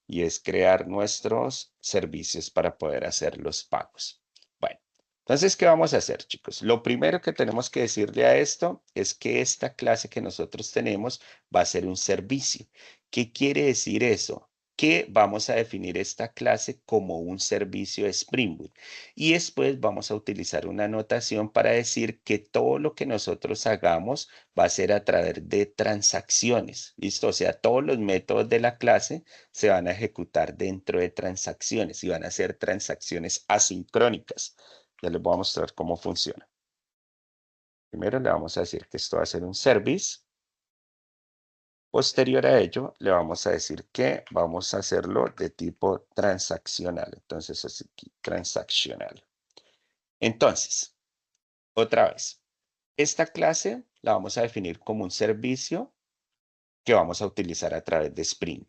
y es crear nuestros servicios para poder hacer los pagos. Bueno, entonces, ¿qué vamos a hacer, chicos? Lo primero que tenemos que decirle a esto es que esta clase que nosotros tenemos va a ser un servicio. ¿Qué quiere decir eso? Que vamos a definir esta clase como un servicio de Spring Boot. Y después vamos a utilizar una anotación para decir que todo lo que nosotros hagamos va a ser a través de transacciones. ¿Listo? O sea, todos los métodos de la clase se van a ejecutar dentro de transacciones y van a ser transacciones asincrónicas. Ya les voy a mostrar cómo funciona. Primero le vamos a decir que esto va a ser un service. Posterior a ello, le vamos a decir que vamos a hacerlo de tipo transaccional. Entonces, es aquí, transaccional. Entonces, otra vez, esta clase la vamos a definir como un servicio que vamos a utilizar a través de Spring.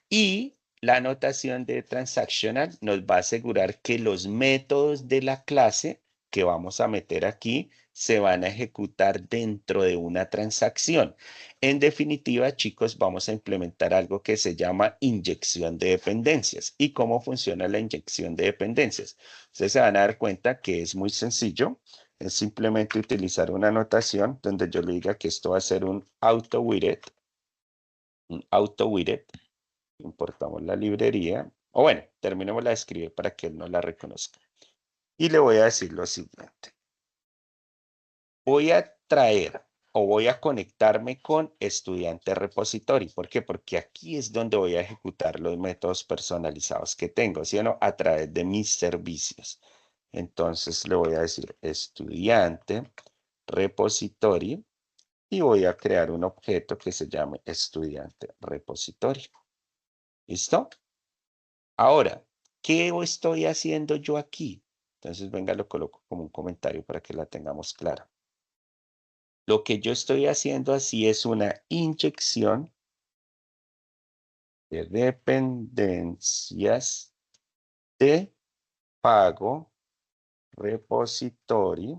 Y la anotación de transactional nos va a asegurar que los métodos de la clase que vamos a meter aquí se van a ejecutar dentro de una transacción. En definitiva, chicos, vamos a implementar algo que se llama inyección de dependencias. ¿Y cómo funciona la inyección de dependencias? Ustedes se van a dar cuenta que es muy sencillo. Es simplemente utilizar una anotación donde yo le diga que esto va a ser un auto-widget. Un auto-widget. Importamos la librería. O bueno, terminemos de escribir para que él no la reconozca. Y le voy a decir lo siguiente. Voy a traer o voy a conectarme con estudiante repository. ¿Por qué? Porque aquí es donde voy a ejecutar los métodos personalizados que tengo, ¿sí o no? A través de mis servicios. Entonces le voy a decir estudiante repository y voy a crear un objeto que se llame estudiante repository. ¿Listo? Ahora, ¿qué estoy haciendo yo aquí? Entonces, venga, lo coloco como un comentario para que la tengamos clara. Lo que yo estoy haciendo así es una inyección de dependencias de pago repository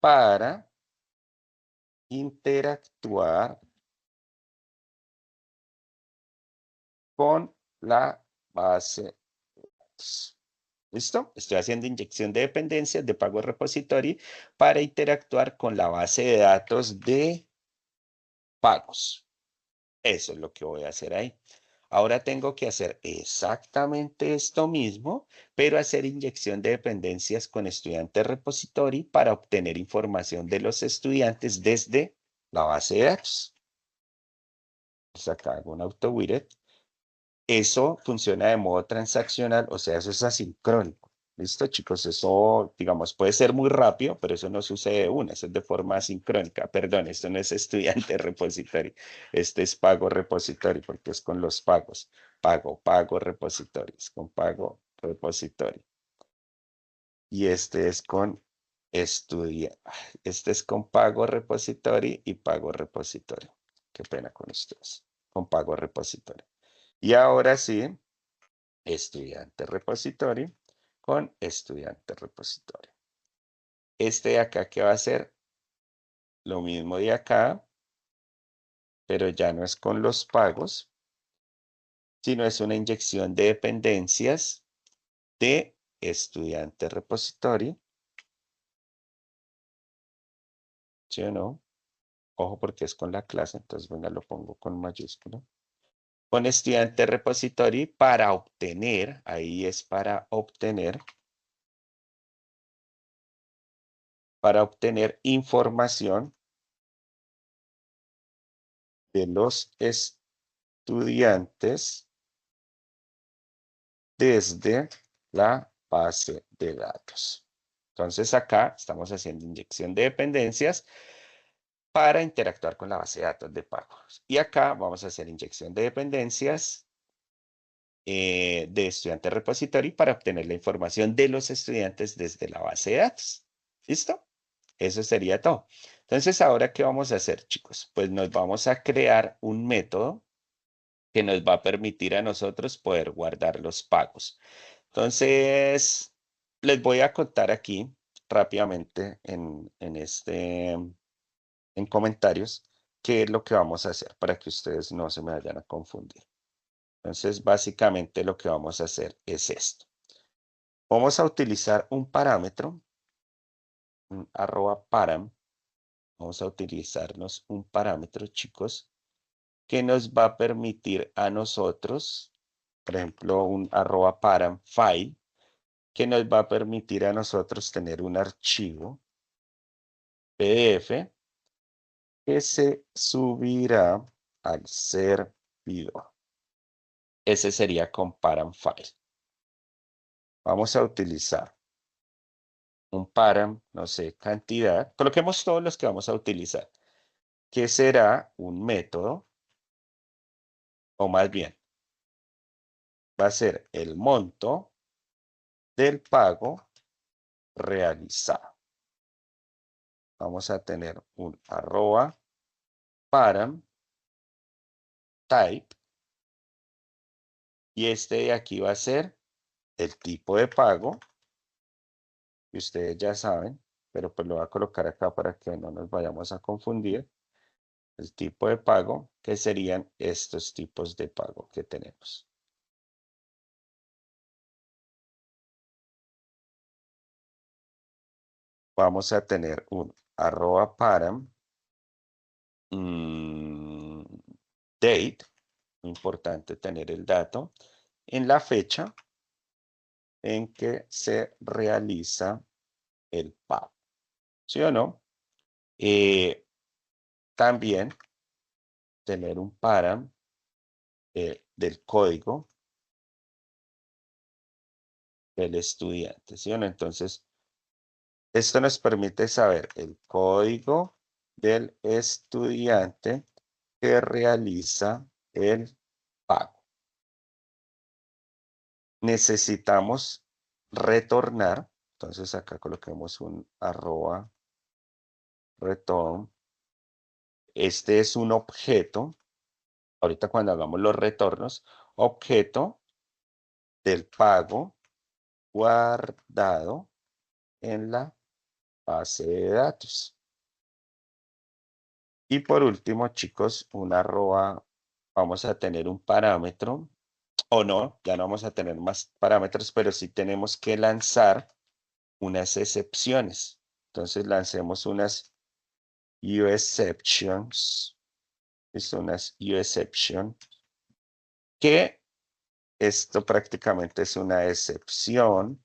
para interactuar con la base de datos. ¿Listo? Estoy haciendo inyección de dependencias de pago repository para interactuar con la base de datos de pagos. Eso es lo que voy a hacer ahí. Ahora tengo que hacer exactamente esto mismo, pero hacer inyección de dependencias con estudiante repository para obtener información de los estudiantes desde la base de datos. Pues acá hago un auto-widget. Eso funciona de modo transaccional, o sea, eso es asincrónico. ¿Listo, chicos? Eso, digamos, puede ser muy rápido, pero eso no sucede de una, eso es de forma asincrónica. Perdón, esto no es estudiante repository, este es pago repository, porque es con los pagos. Pago repository, es con pago repository. Y este es con este es con pago repository y pago repository. Qué pena con ustedes, con pago repository. Y ahora sí, estudiante repository con estudiante repository. Este de acá que va a ser lo mismo de acá, pero ya no es con los pagos, sino es una inyección de dependencias de estudiante repository. ¿Sí o no? Ojo porque es con la clase, entonces venga, lo pongo con mayúscula. Con estudiante repository para obtener, ahí es para obtener información de los estudiantes desde la base de datos. Entonces acá estamos haciendo inyección de dependencias para interactuar con la base de datos de pagos. Y acá vamos a hacer inyección de dependencias de estudiante repository para obtener la información de los estudiantes desde la base de datos. ¿Listo? Eso sería todo. Entonces, ahora, ¿qué vamos a hacer, chicos? Pues nos vamos a crear un método que nos va a permitir a nosotros poder guardar los pagos. Entonces, les voy a contar aquí rápidamente en comentarios qué es lo que vamos a hacer para que ustedes no se me vayan a confundir. Entonces, básicamente lo que vamos a hacer es esto. Vamos a utilizar un parámetro, un @param. Vamos a utilizarnos un parámetro, chicos, que nos va a permitir a nosotros, por ejemplo, un @param file, que nos va a permitir a nosotros tener un archivo PDF que se subirá al servidor. Ese sería con param file. Vamos a utilizar un param, no sé, cantidad. Coloquemos todos los que vamos a utilizar, que será un método, o más bien, va a ser el monto del pago realizado. Vamos a tener un @param type, y este de aquí va a ser el tipo de pago, que ustedes ya saben, pero pues lo voy a colocar acá para que no nos vayamos a confundir. El tipo de pago, que serían estos tipos de pago que tenemos. Vamos a tener un @param date, importante tener el dato, en la fecha en que se realiza el pago, ¿sí o no? También tener un param del código del estudiante, ¿sí o no? Entonces, esto nos permite saber el código del estudiante que realiza el pago. Necesitamos retornar, entonces acá coloquemos un @return. Este es un objeto, ahorita cuando hagamos los retornos, objeto del pago guardado en la base de datos. Y por último, chicos, vamos a tener un parámetro, o no, ya no vamos a tener más parámetros, pero sí tenemos que lanzar unas excepciones. Entonces lancemos unas uexceptions, unas uexception, que esto prácticamente es una excepción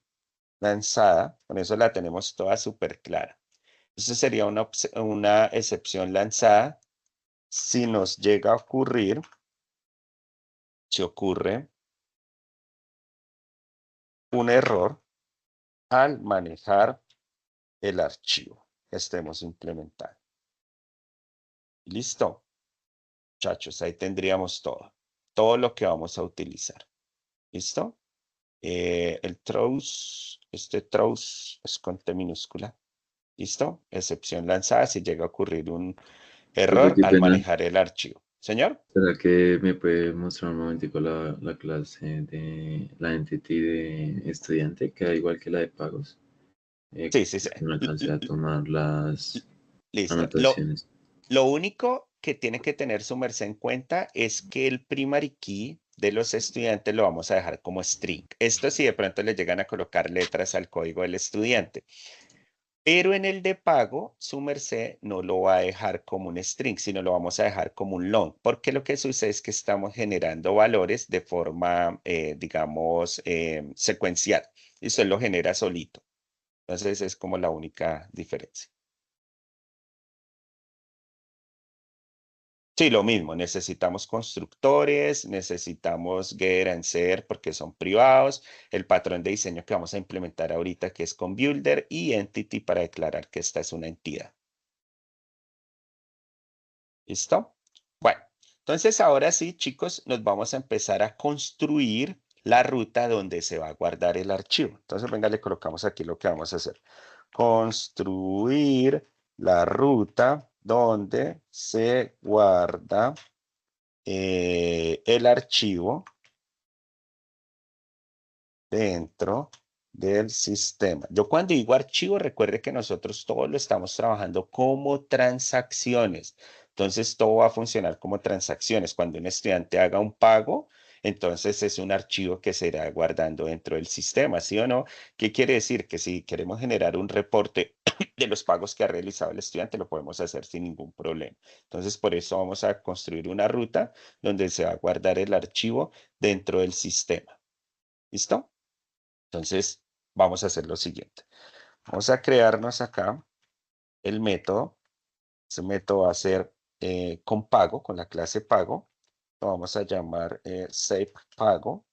lanzada, con eso la tenemos toda súper clara. Eso sería una excepción lanzada si nos llega a ocurrir, si ocurre un error al manejar el archivo que estemos implementando. Listo, muchachos, ahí tendríamos todo lo que vamos a utilizar. ¿Listo? El throws, este throws es con T minúscula. ¿Listo? Excepción lanzada si llega a ocurrir un Profe, error qué al pena. manejar el archivo. ¿Señor? ¿Será que me puede mostrar un momentico la clase de la entity de estudiante? Queda igual que la de pagos. Sí, sí, sí. Que no alcancé a tomar las Listo. anotaciones. Lo único que tiene que tener su merced en cuenta es que el primary key de los estudiantes lo vamos a dejar como string. Esto si de pronto le llegan a colocar letras al código del estudiante. Pero en el de pago, su merced no lo va a dejar como un string, sino lo vamos a dejar como un long, porque lo que sucede es que estamos generando valores de forma, digamos, secuencial. Y usted lo genera solito. Entonces es como la única diferencia. Sí, lo mismo, necesitamos constructores, necesitamos getter and setter porque son privados, el patrón de diseño que vamos a implementar ahorita que es con builder y entity para declarar que esta es una entidad. ¿Listo? Bueno, entonces ahora sí, chicos, nos vamos a empezar a construir la ruta donde se va a guardar el archivo. Entonces, venga, le colocamos aquí lo que vamos a hacer. Construir la ruta donde se guarda el archivo dentro del sistema. Yo cuando digo archivo, recuerde que nosotros todo lo estamos trabajando como transacciones. Entonces, todo va a funcionar como transacciones. Cuando un estudiante haga un pago, entonces es un archivo que se irá guardando dentro del sistema, ¿sí o no? ¿Qué quiere decir? Que si queremos generar un reporte de los pagos que ha realizado el estudiante, lo podemos hacer sin ningún problema. Entonces, por eso vamos a construir una ruta donde se va a guardar el archivo dentro del sistema. ¿Listo? Entonces, vamos a hacer lo siguiente. Vamos a crearnos acá el método. Ese método va a ser con pago, con la clase pago. Lo vamos a llamar save pago.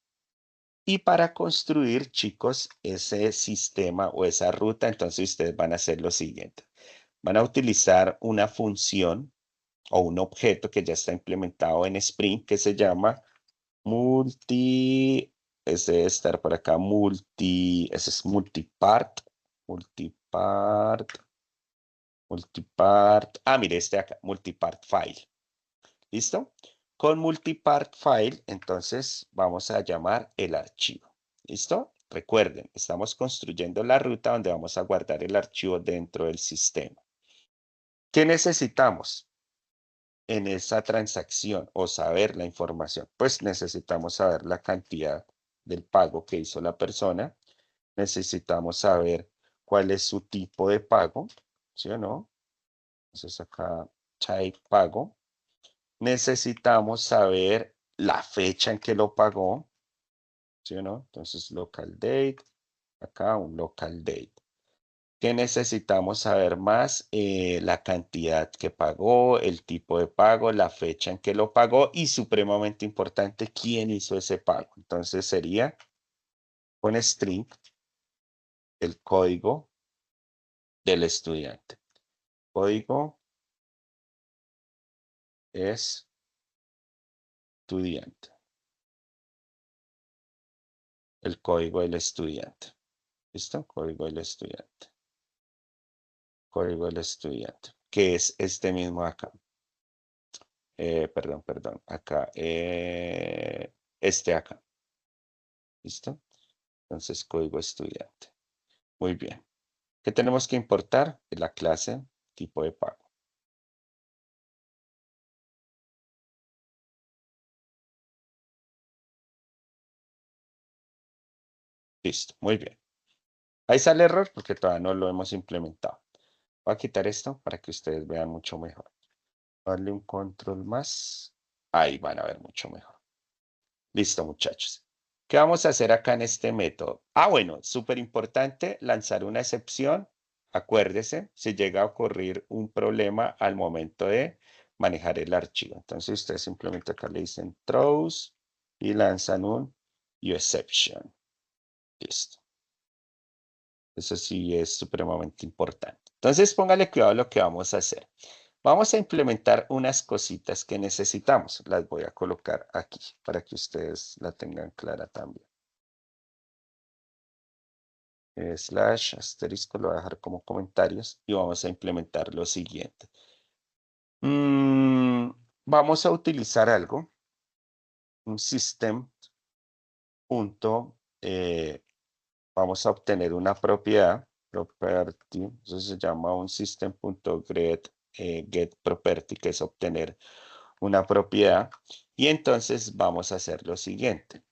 Y para construir, chicos, ese sistema o esa ruta, entonces ustedes van a hacer lo siguiente. Van a utilizar una función o un objeto que ya está implementado en Spring que se llama ese debe estar por acá, ese es mire, este acá, multipart file. ¿Listo? Con multipart file, entonces vamos a llamar el archivo. ¿Listo? Recuerden, estamos construyendo la ruta donde vamos a guardar el archivo dentro del sistema. ¿Qué necesitamos en esa transacción o saber la información? Pues necesitamos saber la cantidad del pago que hizo la persona. Necesitamos saber cuál es su tipo de pago, ¿sí o no? Entonces acá, type pago. Necesitamos saber la fecha en que lo pagó, ¿sí o no? Entonces, local date, acá un local date. ¿Qué necesitamos saber más? La cantidad que pagó, el tipo de pago, la fecha en que lo pagó y supremamente importante, quién hizo ese pago. Entonces sería con string el código del estudiante. Código es estudiante. El código del estudiante. ¿Listo? Código del estudiante. Código del estudiante, que es este mismo acá. Perdón, acá. Este acá. ¿Listo? Entonces, código estudiante. Muy bien. ¿Qué tenemos que importar? La clase tipo de pago. Listo, muy bien. Ahí sale el error porque todavía no lo hemos implementado. Voy a quitar esto para que ustedes vean mucho mejor. Darle un control más. Ahí van a ver mucho mejor. Listo, muchachos. ¿Qué vamos a hacer acá en este método? Bueno, súper importante lanzar una excepción. Acuérdese, si llega a ocurrir un problema al momento de manejar el archivo. Entonces, ustedes simplemente acá le dicen throws y lanzan un exception. Listo. Eso sí es supremamente importante. Entonces, póngale cuidado a lo que vamos a hacer. Vamos a implementar unas cositas que necesitamos. Las voy a colocar aquí para que ustedes la tengan clara también. Slash asterisco, lo voy a dejar como comentarios y vamos a implementar lo siguiente. Vamos a utilizar algo, un system punto, vamos a obtener una propiedad, property, eso se llama un system.get get property, que es obtener una propiedad. Y entonces vamos a hacer lo siguiente.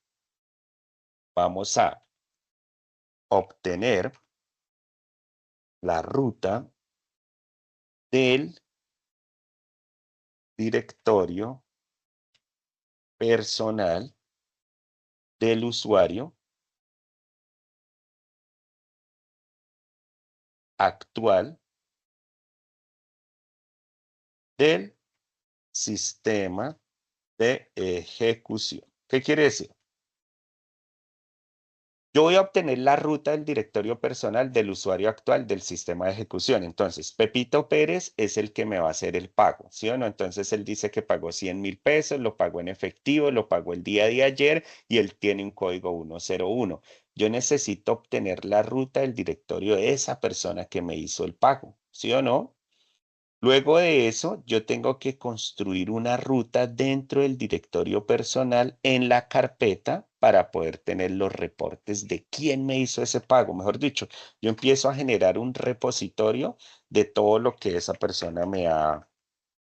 Vamos a obtener la ruta del directorio personal del usuario actual del sistema de ejecución. ¿Qué quiere decir? Yo voy a obtener la ruta del directorio personal del usuario actual del sistema de ejecución. Entonces, Pepito Pérez es el que me va a hacer el pago, ¿sí o no? Entonces, él dice que pagó 100.000 pesos, lo pagó en efectivo, lo pagó el día de ayer y él tiene un código 101. Yo necesito obtener la ruta del directorio de esa persona que me hizo el pago, ¿sí o no? Luego de eso, yo tengo que construir una ruta dentro del directorio personal en la carpeta para poder tener los reportes de quién me hizo ese pago. Mejor dicho, yo empiezo a generar un repositorio de todo lo que esa persona me ha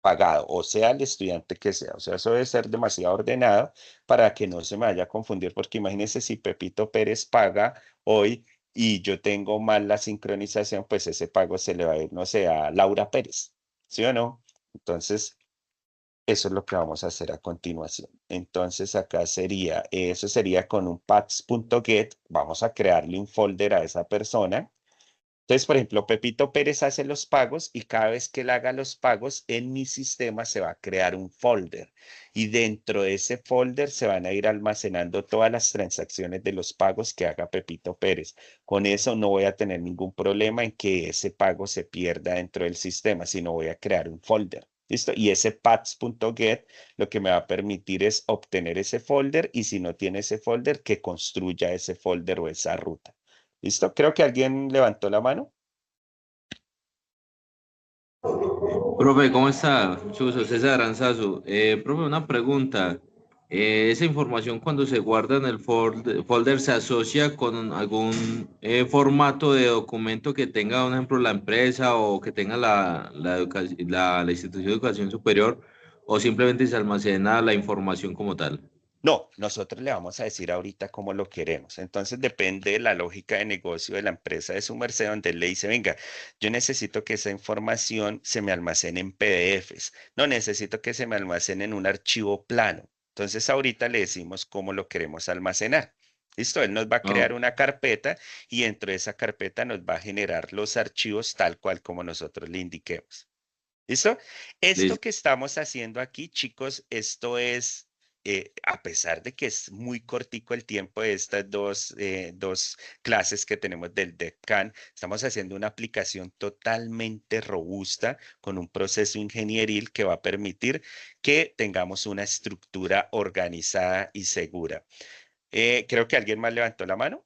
pagado, o sea, el estudiante que sea. O sea, eso debe ser demasiado ordenado para que no se me vaya a confundir, porque imagínense si Pepito Pérez paga hoy y yo tengo mal la sincronización, pues ese pago se le va a ir, no sé, a Laura Pérez, ¿sí o no? Entonces, eso es lo que vamos a hacer a continuación. Entonces, acá sería, eso sería con un paths.get, vamos a crearle un folder a esa persona. Entonces, por ejemplo, Pepito Pérez hace los pagos y cada vez que él haga los pagos en mi sistema se va a crear un folder y dentro de ese folder se van a ir almacenando todas las transacciones de los pagos que haga Pepito Pérez. Con eso no voy a tener ningún problema en que ese pago se pierda dentro del sistema, sino voy a crear un folder. ¿Listo? Y ese paths.get lo que me va a permitir es obtener ese folder y si no tiene ese folder, que construya ese folder o esa ruta. ¿Listo? Creo que alguien levantó la mano. Profe, ¿cómo está? Mucho gusto, César Aranzazu. Profe, una pregunta. ¿Esa información cuando se guarda en el folder se asocia con algún formato de documento que tenga, por ejemplo, la empresa o que tenga la institución de educación superior o simplemente se almacena la información como tal? No, nosotros le vamos a decir ahorita cómo lo queremos. Entonces depende de la lógica de negocio de la empresa de su merced, donde él le dice, venga, yo necesito que esa información se me almacene en PDFs. No necesito que se me almacene en un archivo plano. Entonces ahorita le decimos cómo lo queremos almacenar. Listo, él nos va a Oh, crear una carpeta y dentro de esa carpeta nos va a generar los archivos tal cual como nosotros le indiquemos. ¿Listo? Esto listo. que estamos haciendo aquí, chicos, esto es, a pesar de que es muy cortico el tiempo de estas dos clases que tenemos del DECAN, estamos haciendo una aplicación totalmente robusta con un proceso ingenieril que va a permitir que tengamos una estructura organizada y segura. Creo que alguien más levantó la mano.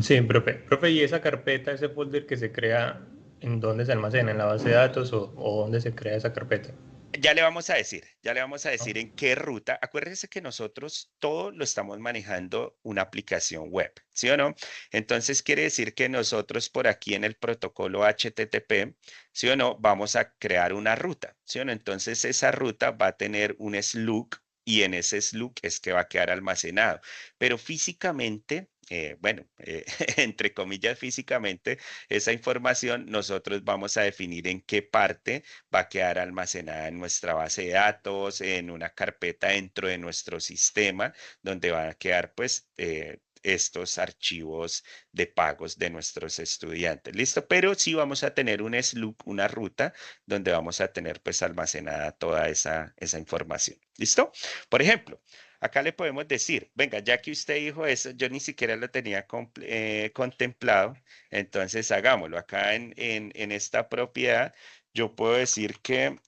Sí, profe. Profe, ¿y esa carpeta, ese folder que se crea, en dónde se almacena? ¿En la base de datos o dónde se crea esa carpeta? Ya le vamos a decir en qué ruta. Acuérdense que nosotros todo lo estamos manejando una aplicación web, ¿sí o no? Entonces quiere decir que nosotros por aquí en el protocolo HTTP, ¿sí o no? Vamos a crear una ruta, ¿sí o no? Entonces esa ruta va a tener un slug y en ese slug es que va a quedar almacenado. Pero físicamente, bueno, entre comillas físicamente, esa información nosotros vamos a definir en qué parte va a quedar almacenada en nuestra base de datos, en una carpeta dentro de nuestro sistema, donde van a quedar pues estos archivos de pagos de nuestros estudiantes. ¿Listo? Pero sí vamos a tener un slug, una ruta, donde vamos a tener pues almacenada toda esa información. ¿Listo? Por ejemplo, acá le podemos decir, venga, ya que usted dijo eso, yo ni siquiera lo tenía contemplado, entonces hagámoslo. Acá en esta propiedad yo puedo decir que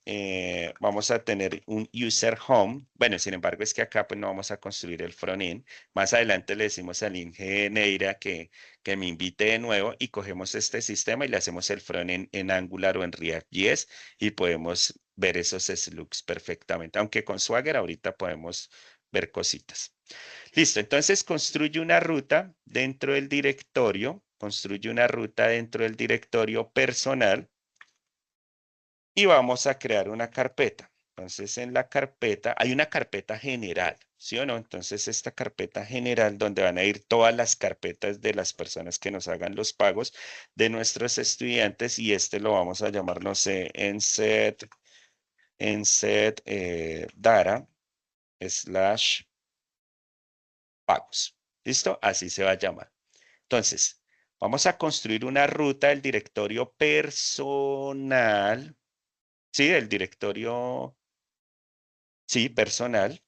vamos a tener un user home. Bueno, sin embargo, es que acá pues no vamos a construir el frontend. Más adelante le decimos al ingeniero que me invite de nuevo y cogemos este sistema y le hacemos el frontend en Angular o en React.js y podemos ver esos slugs perfectamente. Aunque con Swagger ahorita podemos ver cositas. Listo, entonces construye una ruta dentro del directorio, construye una ruta dentro del directorio personal y vamos a crear una carpeta. Entonces, en la carpeta, hay una carpeta general, ¿sí o no? Entonces, esta carpeta general donde van a ir todas las carpetas de las personas que nos hagan los pagos de nuestros estudiantes y este lo vamos a llamar, no sé, en set data slash pagos. ¿Listo? Así se va a llamar. Entonces, vamos a construir una ruta del directorio personal, ¿sí? Del directorio, sí, personal,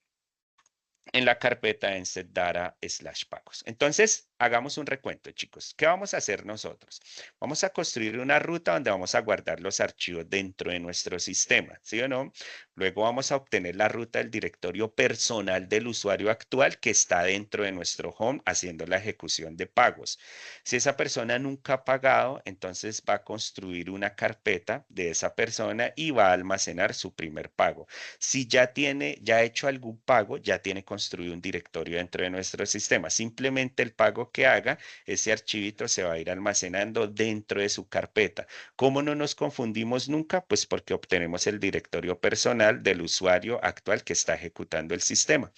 en la carpeta en setData/pagos. Entonces, hagamos un recuento, chicos. ¿Qué vamos a hacer nosotros? Vamos a construir una ruta donde vamos a guardar los archivos dentro de nuestro sistema, ¿sí o no? Luego vamos a obtener la ruta del directorio personal del usuario actual que está dentro de nuestro home haciendo la ejecución de pagos. Si esa persona nunca ha pagado, entonces va a construir una carpeta de esa persona y va a almacenar su primer pago. Si ya ha hecho algún pago, ya tiene construido un directorio dentro de nuestro sistema. Simplemente el pago archivito que haga, ese archivito se va a ir almacenando dentro de su carpeta. ¿Cómo no nos confundimos nunca? Pues porque obtenemos el directorio personal del usuario actual que está ejecutando el sistema.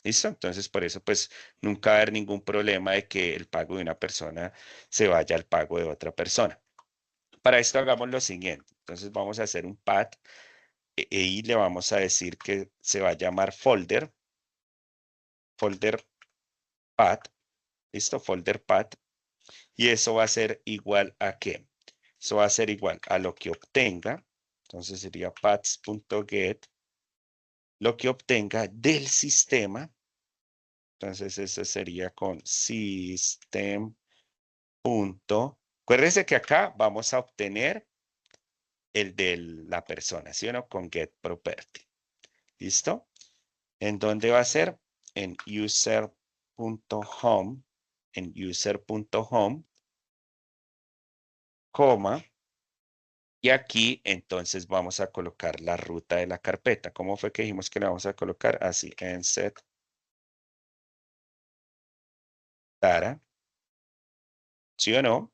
¿Listo? Entonces, por eso, pues, nunca va a haber ningún problema de que el pago de una persona se vaya al pago de otra persona. Para esto hagamos lo siguiente. Entonces, vamos a hacer un path y le vamos a decir que se va a llamar folder path. ¿Listo? Folder path. Y eso va a ser igual a ¿qué? Eso va a ser igual a lo que obtenga. Entonces, sería paths.get lo que obtenga del sistema. Entonces, eso sería con system. Acuérdense que acá vamos a obtener el de la persona, ¿sí o no? Con get property. ¿Listo? ¿En dónde va a ser? En user.home. En user.home, coma. Y aquí entonces vamos a colocar la ruta de la carpeta. ¿Cómo fue que dijimos que la vamos a colocar? Así, en set data. ¿Sí o no?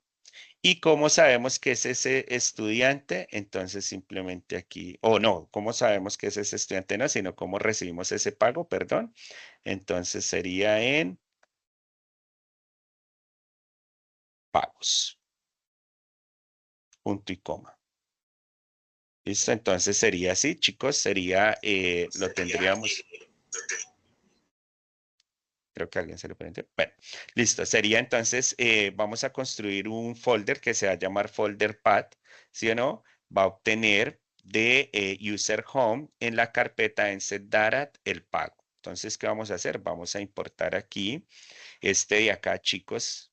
¿Y cómo sabemos que es ese estudiante? Entonces simplemente aquí, o no, ¿cómo sabemos que es ese estudiante? No, sino cómo recibimos ese pago, perdón. Entonces sería en pagos. Punto y coma. ¿Listo? Entonces sería así, chicos, sería, lo tendríamos. Creo que a alguien se le prendió. Bueno, listo. Sería entonces, vamos a construir un folder que se va a llamar folder path, ¿sí o no? Va a obtener de user home en la carpeta en set data el pago. Entonces, ¿qué vamos a hacer? Vamos a importar aquí este de acá, chicos.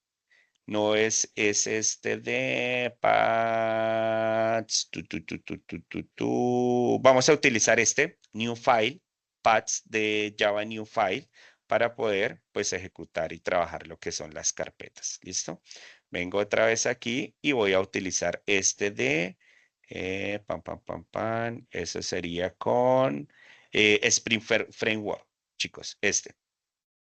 No es este de paths. Vamos a utilizar este new file, paths de Java new file, para poder pues ejecutar y trabajar lo que son las carpetas. ¿Listo? Vengo otra vez aquí y voy a utilizar este de eso sería con Spring Framework, chicos, este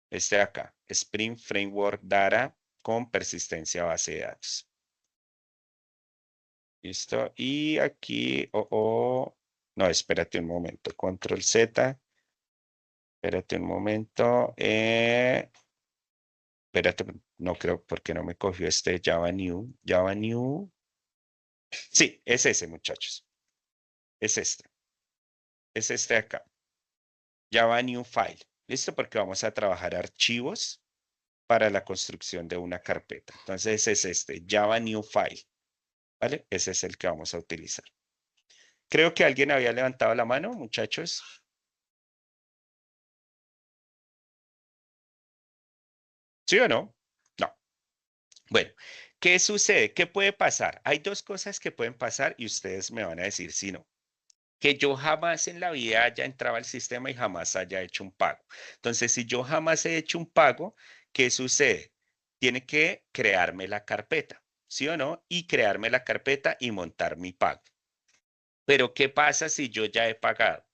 de acá, Spring Framework Data con persistencia base de datos. ¿Listo? Y aquí, no, espérate un momento, Control Z. Espérate un momento. Espérate, no creo porque no me cogió este Java New. Java New. Sí, es ese, muchachos. Es este. Es este acá. Java New File. ¿Listo? Porque vamos a trabajar archivos para la construcción de una carpeta. Entonces es este, Java New File. ¿Vale? Ese es el que vamos a utilizar. Creo que alguien había levantado la mano, muchachos. ¿Sí o no? No. Bueno, ¿qué sucede? ¿Qué puede pasar? Hay dos cosas que pueden pasar y ustedes me van a decir si no. Que yo jamás en la vida haya entrado al sistema y jamás haya hecho un pago. Entonces, si yo jamás he hecho un pago, ¿qué sucede? Tiene que crearme la carpeta, ¿sí o no? Y crearme la carpeta y montar mi pago. Pero, ¿qué pasa si yo ya he pagado?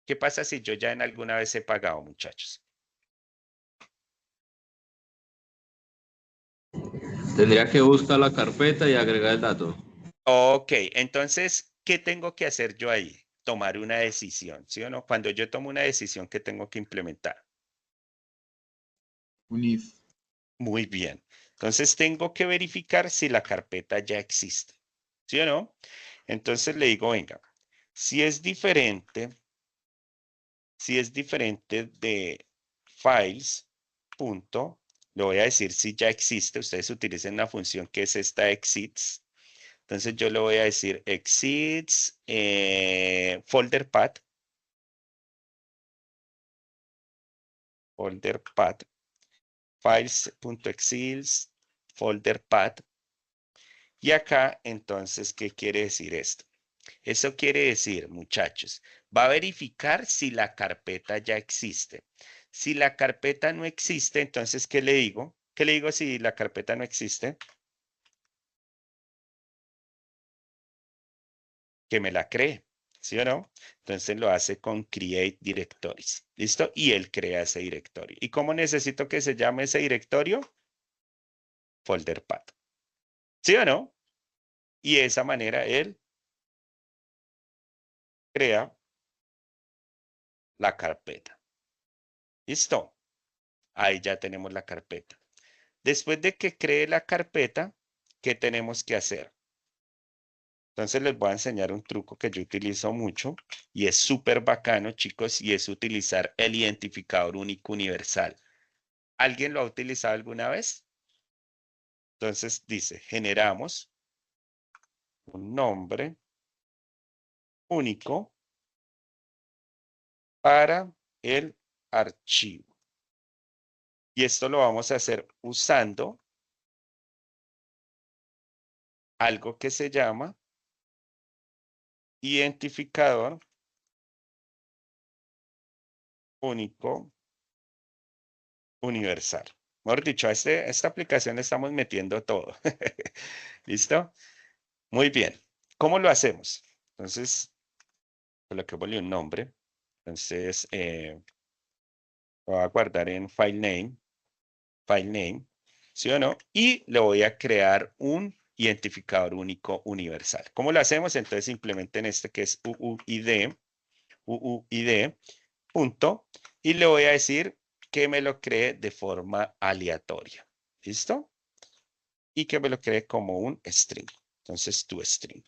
¿Qué pasa si yo ya en alguna vez he pagado, muchachos? Tendría que buscar la carpeta y agregar el dato. Ok, entonces, ¿qué tengo que hacer yo ahí? Tomar una decisión, ¿sí o no? Cuando yo tomo una decisión, ¿qué tengo que implementar? Un if. Muy bien. Entonces, tengo que verificar si la carpeta ya existe, ¿sí o no? Entonces, le digo, venga, si es diferente de files, punto, le voy a decir si ya existe. Ustedes utilicen una función que es esta exits. Entonces yo le voy a decir exits folder path files.exits folder path. Y acá entonces, ¿qué quiere decir esto? Eso quiere decir, muchachos, va a verificar si la carpeta ya existe. Si la carpeta no existe, entonces, ¿qué le digo? ¿Qué le digo si la carpeta no existe? Que me la cree, ¿sí o no? Entonces lo hace con create directories, ¿listo? Y él crea ese directorio. ¿Y cómo necesito que se llame ese directorio? folder path. ¿Sí o no? Y de esa manera él crea la carpeta. ¿Listo? Ahí ya tenemos la carpeta. Después de que cree la carpeta, ¿qué tenemos que hacer? Entonces les voy a enseñar un truco que yo utilizo mucho y es súper bacano, chicos, y es utilizar el identificador único universal. ¿Alguien lo ha utilizado alguna vez? Entonces dice, generamos un nombre único para el archivo. Y esto lo vamos a hacer usando algo que se llama identificador único universal. Mejor dicho, a esta aplicación le estamos metiendo todo. ¿Listo? Muy bien. ¿Cómo lo hacemos? Entonces, coloquémosle un nombre. Entonces, lo voy a guardar en file name, ¿sí o no? Y le voy a crear un identificador único universal. ¿Cómo lo hacemos? Entonces, simplemente en este que es UUID, punto, y le voy a decir que me lo cree de forma aleatoria. ¿Listo? Y que me lo cree como un string. Entonces, toString.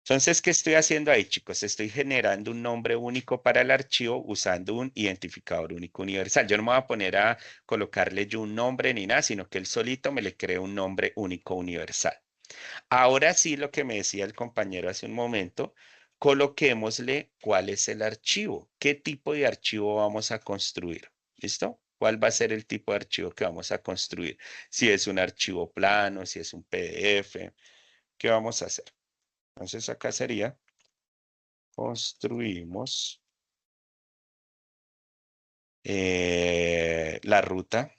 Entonces, ¿qué estoy haciendo ahí, chicos? Estoy generando un nombre único para el archivo usando un identificador único universal. Yo no me voy a poner a colocarle yo un nombre ni nada, sino que él solito me le crea un nombre único universal. Ahora sí, lo que me decía el compañero hace un momento, coloquémosle cuál es el archivo, qué tipo de archivo vamos a construir. ¿Listo? ¿Cuál va a ser el tipo de archivo que vamos a construir? Si es un archivo plano, si es un PDF, ¿qué vamos a hacer? Entonces acá sería, construimos la ruta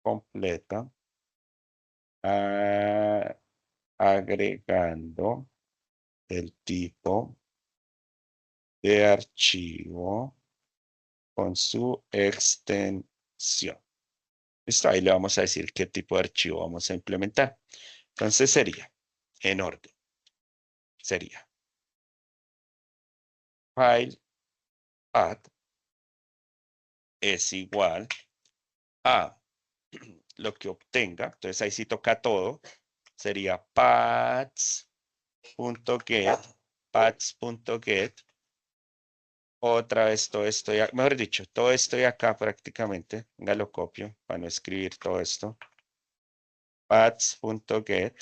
completa agregando el tipo de archivo con su extensión. Listo, ahí le vamos a decir qué tipo de archivo vamos a implementar. Entonces sería, en orden, sería file path es igual a lo que obtenga. Entonces ahí sí toca todo. Sería paths.get, otra vez todo esto, mejor dicho, todo esto de acá prácticamente, venga, lo copio para no escribir todo esto, paths.get,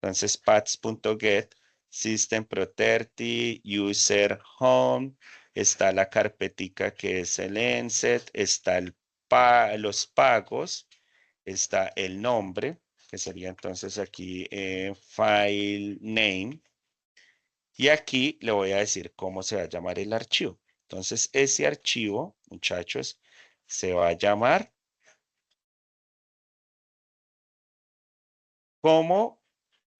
entonces paths.get, system property, user home, está la carpetica que es el enset, está los pagos, está el nombre, que sería entonces aquí file name, y aquí le voy a decir cómo se va a llamar el archivo. Entonces, ese archivo, muchachos, se va a llamar como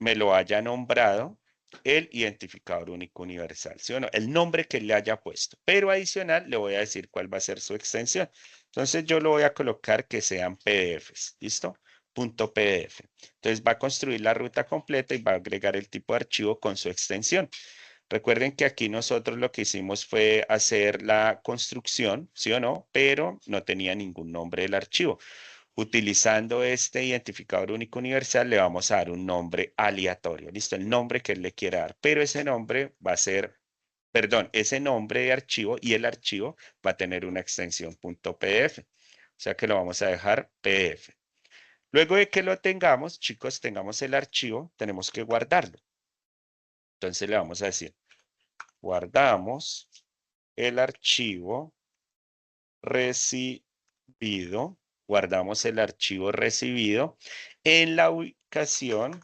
me lo haya nombrado el identificador único universal, ¿sí o no? El nombre que le haya puesto. Pero adicional, le voy a decir cuál va a ser su extensión. Entonces, yo lo voy a colocar que sean PDFs, ¿listo? .pdf. Entonces, va a construir la ruta completa y va a agregar el tipo de archivo con su extensión. Recuerden que aquí nosotros lo que hicimos fue hacer la construcción, ¿sí o no? Pero no tenía ningún nombre del archivo. Utilizando este identificador único universal, le vamos a dar un nombre aleatorio. ¿Listo? El nombre que él le quiera dar. Pero ese nombre va a ser, perdón, ese nombre de archivo y el archivo va a tener una extensión .pdf. O sea que lo vamos a dejar PDF. Luego de que lo tengamos, chicos, tengamos el archivo, tenemos que guardarlo. Entonces le vamos a decir, guardamos el archivo recibido, guardamos el archivo recibido en la ubicación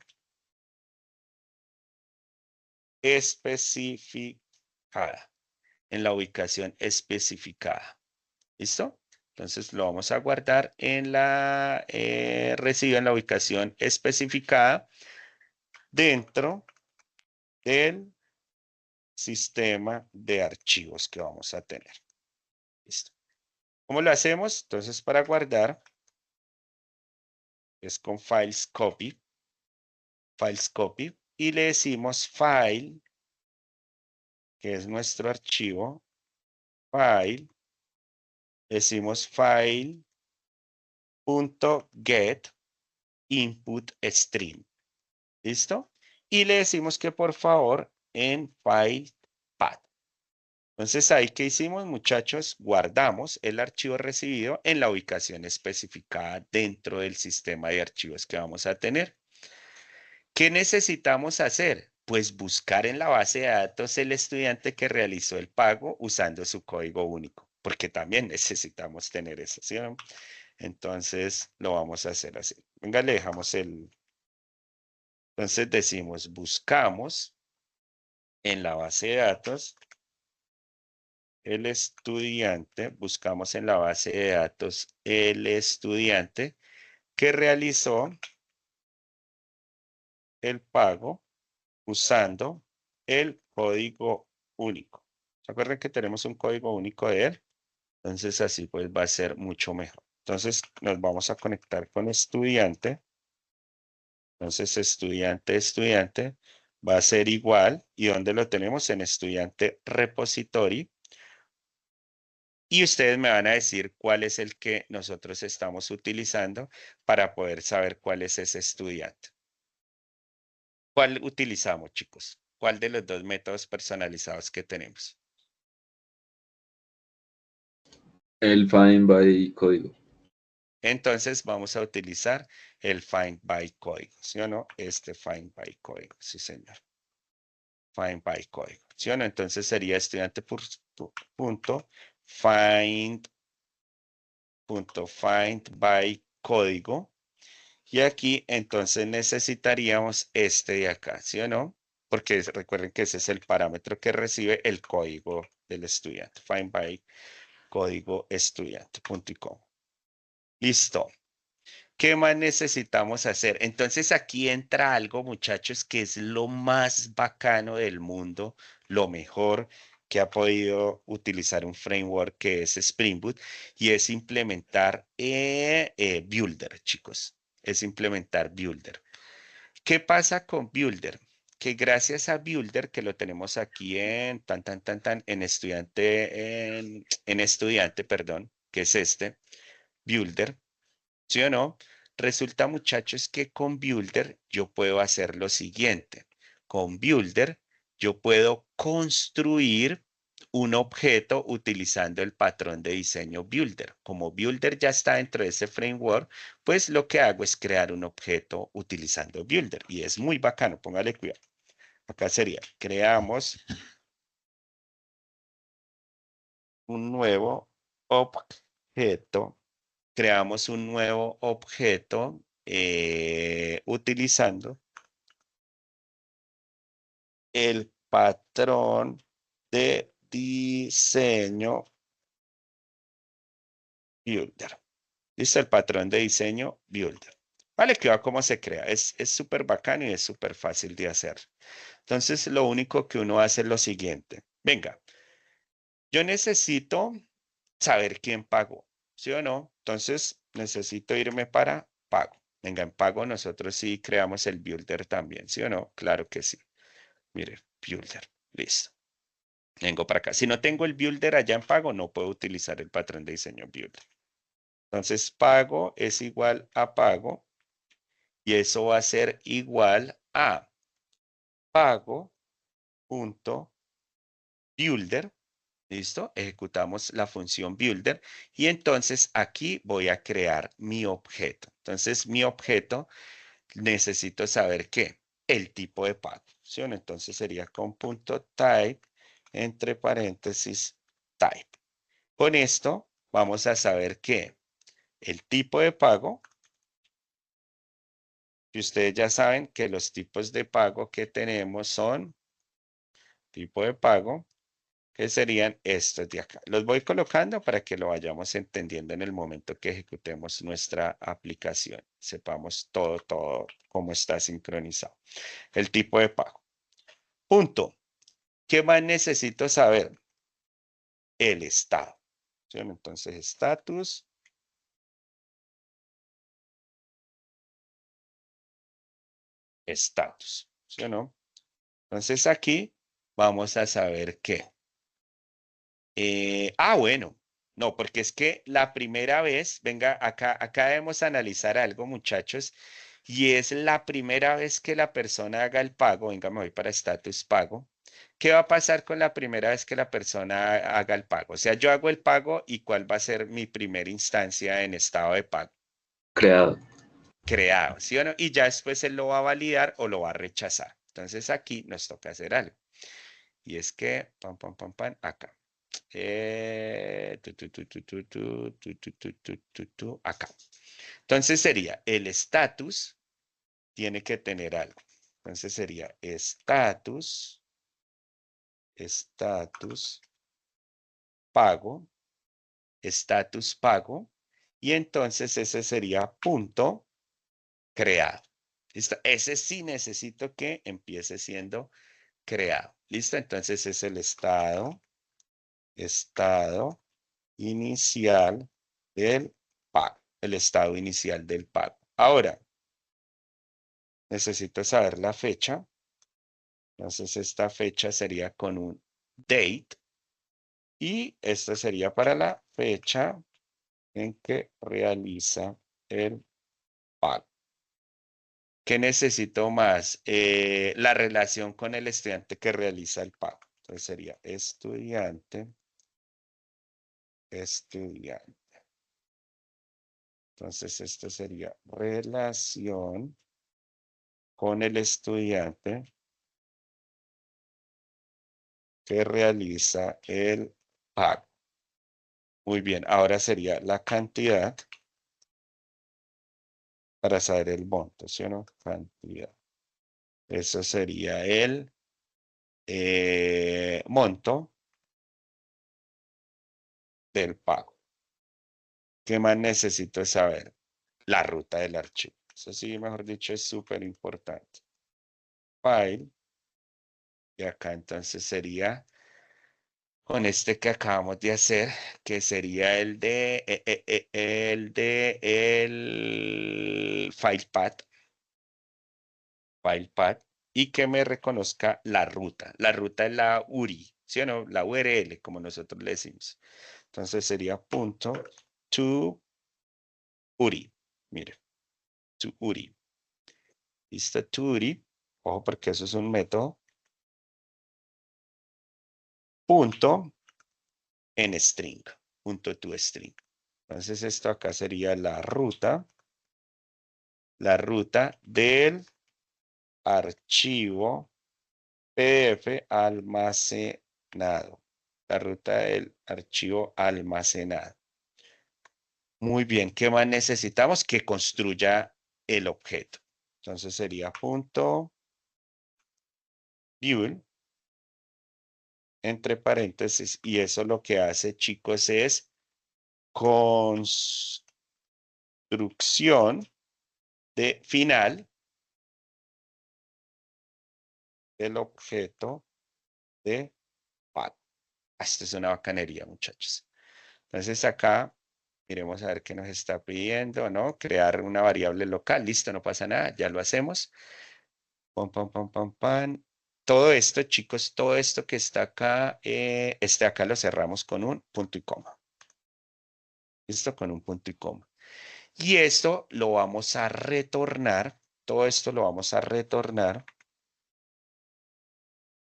especificada, ¿Listo? Entonces lo vamos a guardar en la recibido en la ubicación especificada dentro del sistema de archivos que vamos a tener. Listo. ¿Cómo lo hacemos? Entonces, para guardar, es con files copy, y le decimos file, que es nuestro archivo, file, decimos file.get input stream. ¿Listo? Y le decimos que por favor en file path. Entonces ahí que hicimos, muchachos, guardamos el archivo recibido en la ubicación especificada dentro del sistema de archivos que vamos a tener. ¿Qué necesitamos hacer? Pues buscar en la base de datos el estudiante que realizó el pago usando su código único, porque también necesitamos tener eso, ¿sí o no? Entonces lo vamos a hacer así. Venga, le dejamos el... Entonces decimos, buscamos en la base de datos el estudiante, buscamos en la base de datos el estudiante que realizó el pago usando el código único. ¿Se acuerdan que tenemos un código único de él? Entonces así pues va a ser mucho mejor. Entonces nos vamos a conectar con estudiante. Entonces estudiante va a ser igual. ¿Y dónde lo tenemos? En estudiante repository. Y ustedes me van a decir cuál es el que nosotros estamos utilizando para poder saber cuál es ese estudiante. ¿Cuál utilizamos, chicos? ¿Cuál de los dos métodos personalizados que tenemos? El find by código. Entonces vamos a utilizar el find by código, ¿sí o no? Este find by código, sí señor. Find by código, ¿sí o no? Entonces sería estudiante punto find by código. Y aquí entonces necesitaríamos este de acá, ¿sí o no? Porque recuerden que ese es el parámetro que recibe el código del estudiante. Find by código estudiante, punto y coma. Listo. ¿Qué más necesitamos hacer? Entonces aquí entra algo, muchachos, que es lo más bacano del mundo, lo mejor que ha podido utilizar un framework que es Spring Boot, y es implementar Builder, chicos. Es implementar Builder. ¿Qué pasa con Builder? Que gracias a Builder, que lo tenemos aquí en en estudiante, perdón, que es este, Builder, ¿sí o no? Resulta, muchachos, que con Builder yo puedo hacer lo siguiente. Con Builder yo puedo construir un objeto utilizando el patrón de diseño Builder. Como Builder ya está dentro de ese framework, pues lo que hago es crear un objeto utilizando Builder. Y es muy bacano, póngale cuidado. Acá sería, creamos un nuevo objeto. Creamos un nuevo objeto utilizando el patrón de diseño Builder. ¿Listo? El patrón de diseño Builder. Vale, que va cómo se crea. Es súper bacano y es súper fácil de hacer. Entonces, lo único que uno hace es lo siguiente. Venga, yo necesito saber quién pagó, ¿sí o no? Entonces, necesito irme para pago. Venga, en pago nosotros sí creamos el builder también, ¿sí o no? Claro que sí. Mire, builder, listo. Vengo para acá. Si no tengo el builder allá en pago, no puedo utilizar el patrón de diseño builder. Entonces, pago es igual a pago y eso va a ser igual a pago.builder. ¿Listo? Ejecutamos la función builder y entonces aquí voy a crear mi objeto. Entonces, mi objeto necesito saber qué, el tipo de pago, ¿sí? Entonces sería con punto type, entre paréntesis, type. Con esto vamos a saber que el tipo de pago, y ustedes ya saben que los tipos de pago que tenemos son tipo de pago, que serían estos de acá. Los voy colocando para que lo vayamos entendiendo en el momento que ejecutemos nuestra aplicación. Sepamos todo cómo está sincronizado. El tipo de pago. Punto. ¿Qué más necesito saber? El estado. ¿sí? Entonces, status. Status, ¿sí o no? Entonces aquí vamos a saber qué. Bueno, no, porque es que la primera vez, venga, acá debemos analizar algo, muchachos, y es la primera vez que la persona haga el pago, venga, me voy para status pago. ¿Qué va a pasar con la primera vez que la persona haga el pago? O sea, yo hago el pago y ¿cuál va a ser mi primera instancia en estado de pago? Creado. Creado, ¿sí o no? Y ya después él lo va a validar o lo va a rechazar. Entonces aquí nos toca hacer algo. Y es que, acá. Acá. Entonces sería el status tiene que tener algo. Entonces sería status pago, status pago, y entonces ese sería punto creado. ¿Listo? Ese sí necesito que empiece siendo creado. ¿Listo? Entonces es el estado inicial del pago. El estado inicial del pago. Ahora, necesito saber la fecha. Entonces esta fecha sería con un date. Y esta sería para la fecha en que realiza el pago. ¿Qué necesito más? La relación con el estudiante que realiza el pago. Entonces sería estudiante. Entonces esto sería relación con el estudiante que realiza el pago. Muy bien, ahora sería la cantidad para saber el monto, ¿sí o no? Cantidad. Eso sería el monto del pago. ¿Qué más necesito saber? La ruta del archivo. Eso sí, mejor dicho, es súper importante. File. Y acá entonces sería con este que acabamos de hacer, que sería el el FilePath. FilePath. Y que me reconozca la ruta. La ruta es la URI, ¿sí o no? La URL, como nosotros le decimos. Entonces sería punto to URI. Mire, to URI. Listo, to URI. Ojo, porque eso es un método. Punto en string. Punto to string. Entonces esto acá sería la ruta del archivo PDF almacenado. La ruta del archivo almacenado. Muy bien, ¿qué más necesitamos? Que construya el objeto. Entonces sería punto build entre paréntesis, y eso lo que hace, chicos, es construcción de final del objeto de pago. Esto es una bacanería, muchachos. Entonces acá, miremos a ver qué nos está pidiendo, ¿no? Crear una variable local. Listo, no pasa nada, ya lo hacemos. Todo esto, chicos, todo esto que está acá, acá lo cerramos con un punto y coma. Listo, con un punto y coma. Y esto lo vamos a retornar. Todo esto lo vamos a retornar.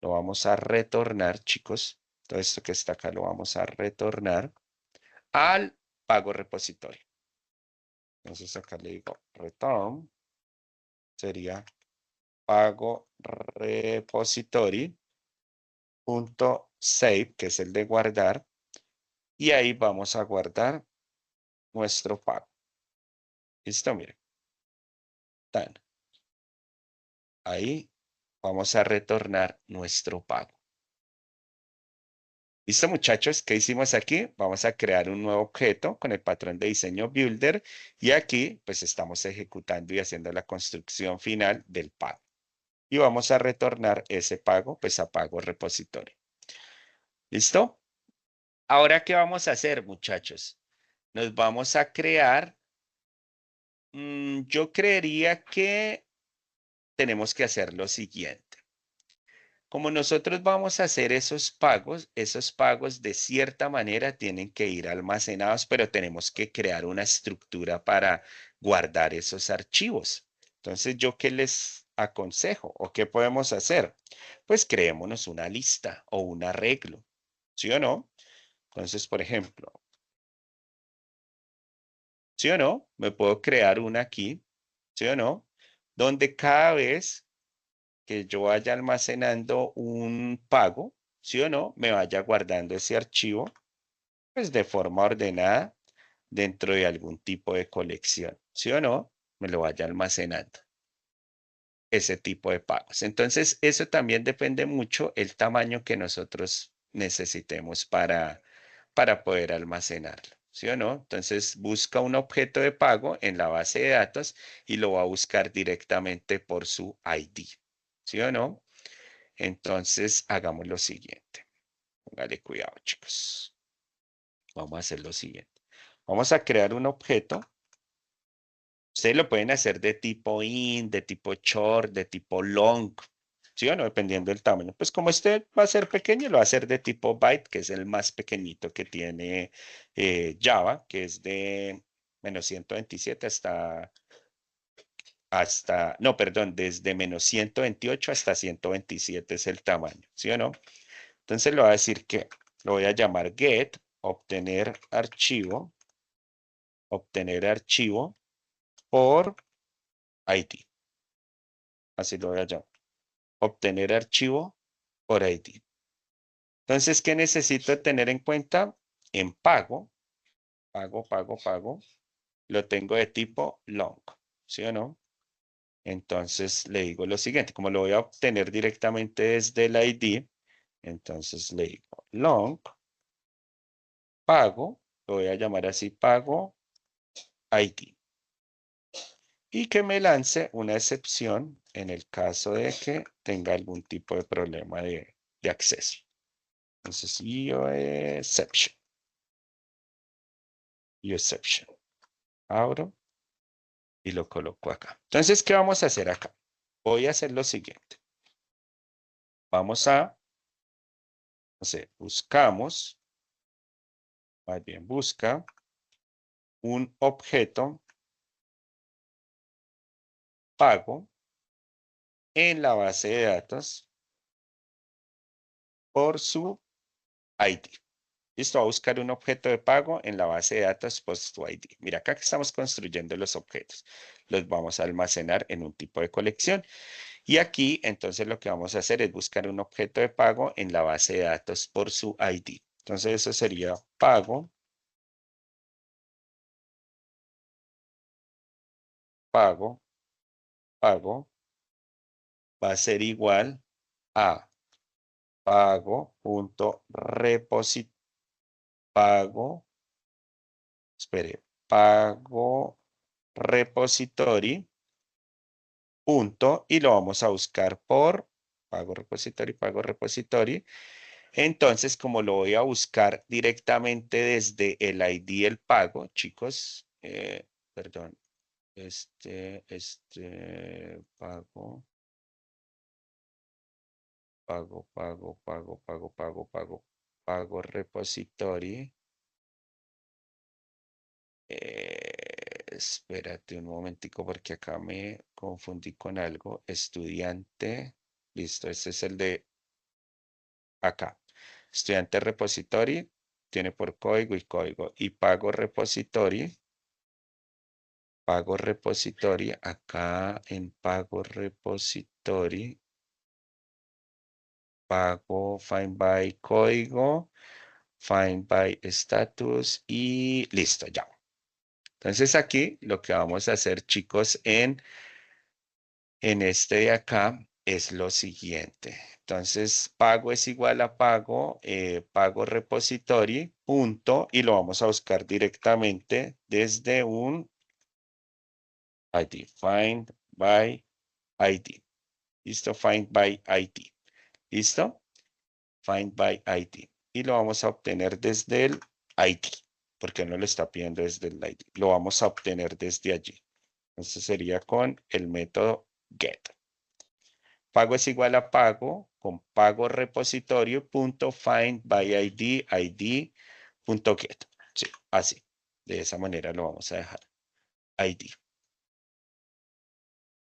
Lo vamos a retornar, chicos. Todo esto que está acá lo vamos a retornar al pago repositorio. Entonces acá le digo return. Sería pago repository. .save, que es el de guardar. Y ahí vamos a guardar nuestro pago. Listo, miren. Tan. Ahí vamos a retornar nuestro pago. ¿Listo, muchachos? ¿Qué hicimos aquí? Vamos a crear un nuevo objeto con el patrón de diseño Builder y aquí pues estamos ejecutando y haciendo la construcción final del pago. Y vamos a retornar ese pago pues a pago repositorio. ¿Listo? Ahora, ¿qué vamos a hacer, muchachos? Nos vamos a crear, yo creería que tenemos que hacer lo siguiente. Como nosotros vamos a hacer esos pagos de cierta manera tienen que ir almacenados, pero tenemos que crear una estructura para guardar esos archivos. Entonces, ¿yo qué les aconsejo o qué podemos hacer? Pues creémonos una lista o un arreglo, ¿sí o no? Entonces, por ejemplo, ¿sí o no? Me puedo crear una aquí, ¿sí o no? Donde cada vez que yo vaya almacenando un pago, ¿sí o no? Me vaya guardando ese archivo, pues de forma ordenada dentro de algún tipo de colección, ¿sí o no? Me lo vaya almacenando ese tipo de pagos. Entonces, eso también depende mucho el tamaño que nosotros necesitemos para poder almacenarlo, ¿sí o no? Entonces, busca un objeto de pago en la base de datos y lo va a buscar directamente por su ID, ¿sí o no? Entonces, hagamos lo siguiente. Póngale cuidado, chicos. Vamos a hacer lo siguiente. Vamos a crear un objeto. Ustedes lo pueden hacer de tipo int, de tipo short, de tipo long, ¿sí o no? Dependiendo del tamaño. Pues como este va a ser pequeño, lo va a hacer de tipo byte, que es el más pequeñito que tiene Java, que es de menos 127 no, perdón, desde menos 128 hasta 127 es el tamaño, ¿sí o no? Entonces le voy a decir que lo voy a llamar get, obtener archivo por ID. Así lo voy a llamar. Obtener archivo por ID. Entonces, ¿qué necesito tener en cuenta? En pago, lo tengo de tipo long, ¿sí o no? Entonces le digo lo siguiente, como lo voy a obtener directamente desde el ID, entonces le digo long, pago, lo voy a llamar así, pago ID. Y que me lance una excepción en el caso de que tenga algún tipo de problema de acceso. Entonces, exception. Abro y lo coloco acá. Entonces, ¿qué vamos a hacer acá? Voy a hacer lo siguiente. Vamos a, no sé, buscamos, más bien busca un objeto pago en la base de datos por su ID. Listo, va a buscar un objeto de pago en la base de datos por su ID. Mira, acá que estamos construyendo los objetos. Los vamos a almacenar en un tipo de colección. Y aquí, entonces, lo que vamos a hacer es buscar un objeto de pago en la base de datos por su ID. Entonces, eso sería pago, pago, pago, va a ser igual a pago.repository, pago, espere, pago repository, punto, y lo vamos a buscar por pago repository. Entonces, como lo voy a buscar directamente desde el ID del pago, chicos, perdón, pago repository. Espérate un momentico porque acá me confundí con algo. Estudiante, listo, este es el de acá. Estudiante repository, tiene por código y código. Y pago repository, acá en pago repository, pago find by código, find by status y listo, ya. Entonces aquí lo que vamos a hacer, chicos, en este de acá es lo siguiente. Entonces, pago es igual a pago, pago repository, punto, y lo vamos a buscar directamente desde un ID, find by ID. ¿Listo? Find by ID. ¿Listo? Find by ID. y lo vamos a obtener desde el ID, porque no lo está pidiendo desde el ID. Lo vamos a obtener desde allí. Entonces sería con el método get. Pago es igual a pago con pago repositorio punto find by ID, ID punto get. Sí, así. De esa manera lo vamos a dejar. ID.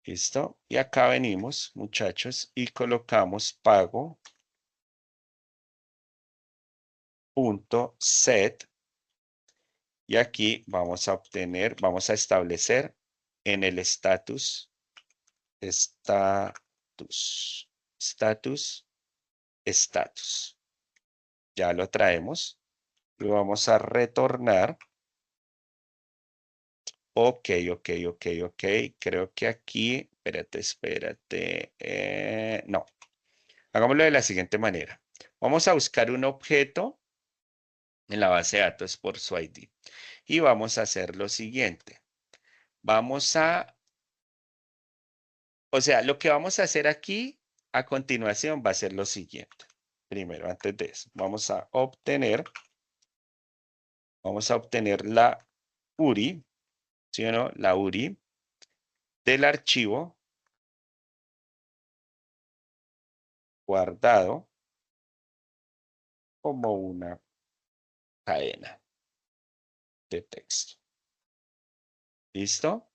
¿Listo? Y acá venimos, muchachos, y colocamos pago punto set. Y aquí vamos a obtener, vamos a establecer en el status, status. Ya lo traemos. Lo vamos a retornar. Ok. Creo que aquí, espérate. No. Hagámoslo de la siguiente manera. Vamos a buscar un objeto en la base de datos por su ID. Y vamos a hacer lo siguiente. O sea, lo que vamos a hacer aquí a continuación va a ser lo siguiente. Primero, antes de eso, vamos a obtener la URI, ¿sí o no? La URI del archivo guardado como una cadena de texto. ¿Listo?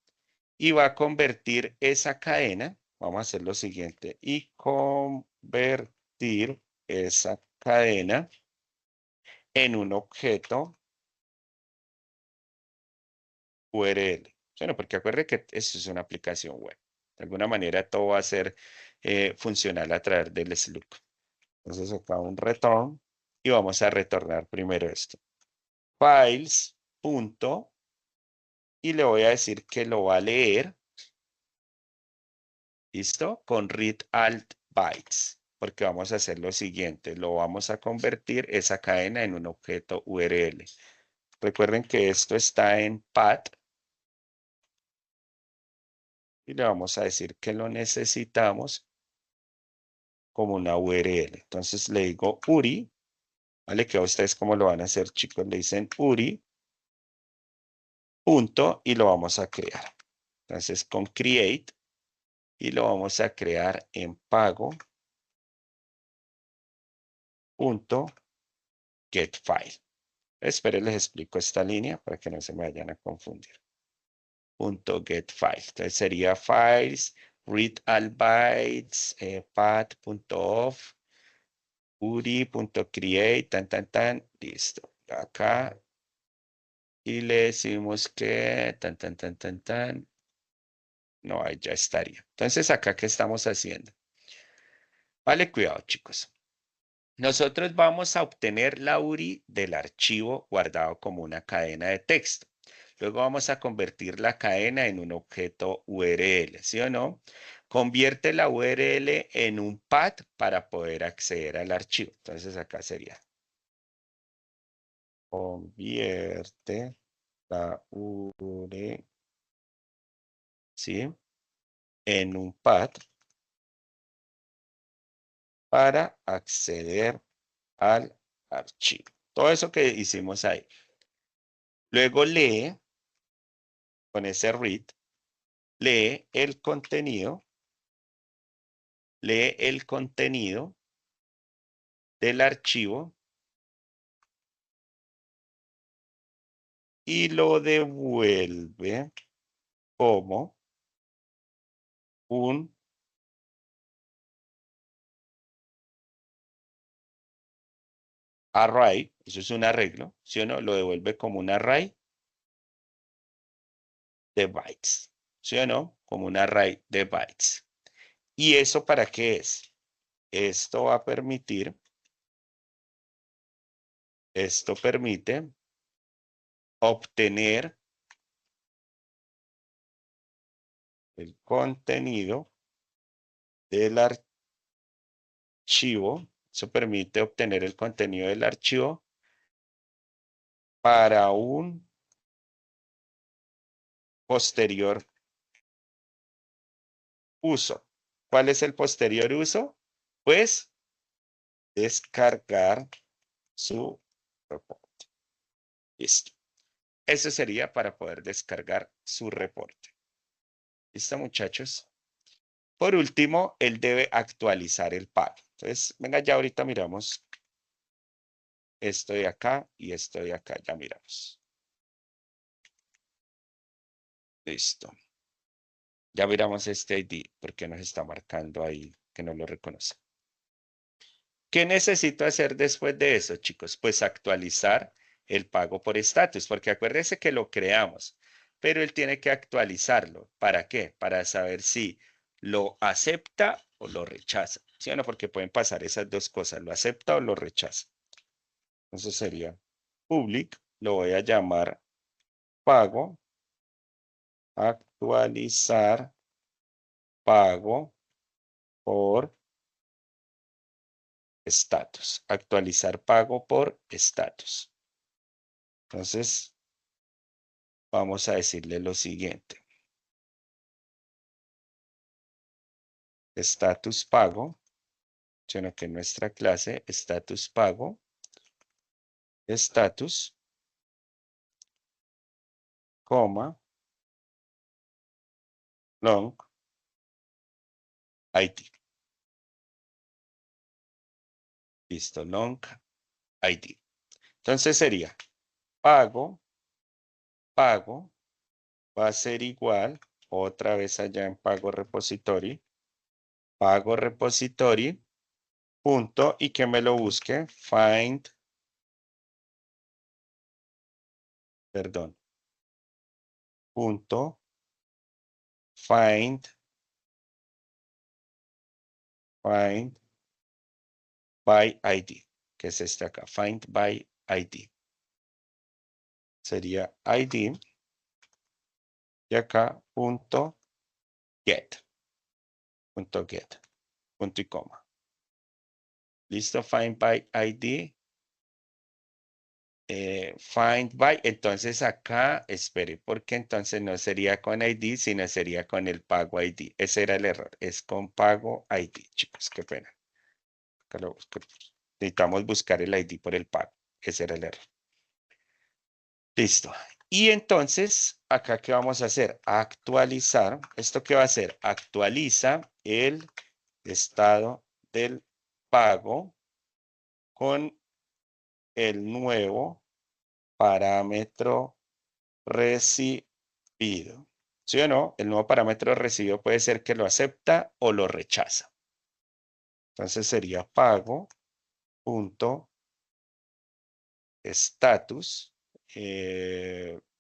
Y va a convertir esa cadena, vamos a hacer lo siguiente, y convertir esa cadena en un objeto URL. Bueno, porque acuerde que eso es una aplicación web. De alguna manera todo va a ser funcional a través del SLOOK. Entonces acá un return y vamos a retornar primero esto. Files, punto, y le voy a decir que lo va a leer. ¿Listo? Con read alt bytes. Porque vamos a hacer lo siguiente. Lo vamos a convertir esa cadena en un objeto URL. Recuerden que esto está en path. Y le vamos a decir que lo necesitamos como una URL. Entonces le digo URI. ¿Vale? Que a ustedes cómo lo van a hacer, chicos. Le dicen URI. Punto. Y lo vamos a crear. Entonces con create. Y lo vamos a crear en pago. Punto get file. Esperen, les explico esta línea para que no se me vayan a confundir. Punto get file. Entonces sería files, read all bytes, path.off, uri.create, tan, listo. Acá. Y le decimos que tan. No, ahí ya estaría. Entonces acá, ¿qué estamos haciendo? Vale, cuidado, chicos. Nosotros vamos a obtener la URI del archivo guardado como una cadena de texto. Luego vamos a convertir la cadena en un objeto URL, ¿sí o no? Convierte la URL en un path para poder acceder al archivo. Entonces acá sería. Convierte la URL, ¿sí? En un path para acceder al archivo. Todo eso que hicimos ahí. Luego lee, con ese read, lee el contenido del archivo y lo devuelve como un array. Eso es un arreglo, ¿sí o no? Lo devuelve como un array de bytes, ¿sí o no? Como un array de bytes. ¿Y eso para qué es? Esto permite obtener el contenido del archivo. Eso permite obtener el contenido del archivo para un posterior uso. ¿Cuál es el posterior uso? Pues descargar su reporte. Listo. Eso sería para poder descargar su reporte. ¿Listo, muchachos? Por último, él debe actualizar el pago. Entonces, venga, ya ahorita miramos esto de acá y esto de acá. Ya miramos. Listo. Ya miramos este ID porque nos está marcando ahí que no lo reconoce. ¿Qué necesito hacer después de eso, chicos? Pues actualizar el pago por estatus, porque acuérdense que lo creamos, pero él tiene que actualizarlo. ¿Para qué? Para saber si lo acepta o lo rechaza. ¿Sí o no? Porque pueden pasar esas dos cosas, lo acepta o lo rechaza. Entonces sería public, lo voy a llamar pago, actualizar pago por estatus, actualizar pago por estatus. Entonces, vamos a decirle lo siguiente. Estatus pago, sino que en nuestra clase, estatus pago, estatus, coma, long, ID. Listo, long, ID. Entonces sería pago, pago, va a ser igual, otra vez allá en pago repository, punto, y que me lo busque, find, perdón, punto, find by ID, que es este acá, find by ID. Sería ID, y acá punto get, punto y coma. Listo, find by ID. Find by, entonces acá, espere, porque entonces no sería con ID, sino sería con el pago ID. Ese era el error, es con pago ID, chicos, qué pena. Acá lo busco. Necesitamos buscar el ID por el pago, ese era el error. Listo. Y entonces, acá, ¿qué vamos a hacer? Actualizar. ¿Esto qué va a hacer? Actualiza el estado del pago con el nuevo parámetro recibido. ¿Sí o no? El nuevo parámetro recibido puede ser que lo acepta o lo rechaza. Entonces sería pago punto status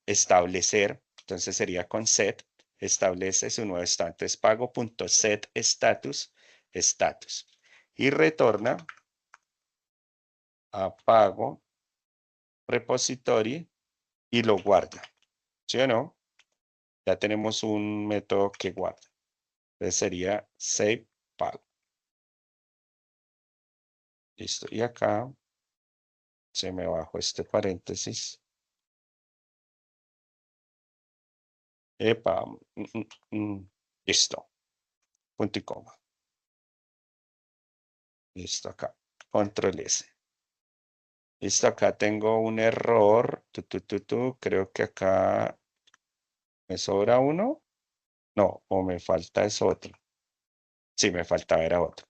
establecer. Entonces sería con set, establece su nuevo estado. Entonces pago.set status, status. Y retorna a pago repository y lo guarda. ¿Sí o no? Ya tenemos un método que guarda. Entonces sería save pago. Listo. Y acá se me bajó este paréntesis. Epa. Listo. Punto y coma. Listo acá. Control S. Listo, acá tengo un error. Creo que acá me sobra uno. No, o me falta es otro. Sí, me faltaba era otro.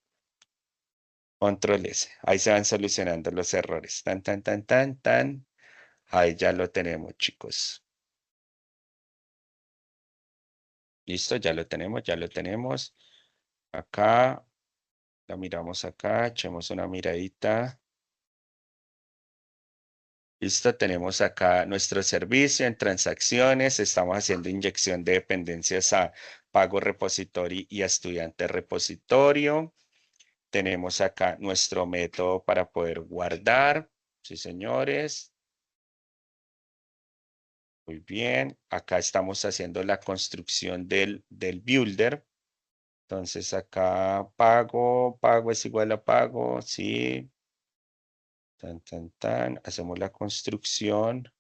Control S. Ahí se van solucionando los errores. Tan. Ahí ya lo tenemos, chicos. Listo, ya lo tenemos. Acá, la miramos acá, echemos una miradita. Listo, tenemos acá nuestro servicio en transacciones. Estamos haciendo inyección de dependencias a pago repository y a estudiante repositorio. Tenemos acá nuestro método para poder guardar. Sí, señores. Muy bien. Acá estamos haciendo la construcción del builder. Entonces acá pago es igual a pago, sí. Hacemos la construcción.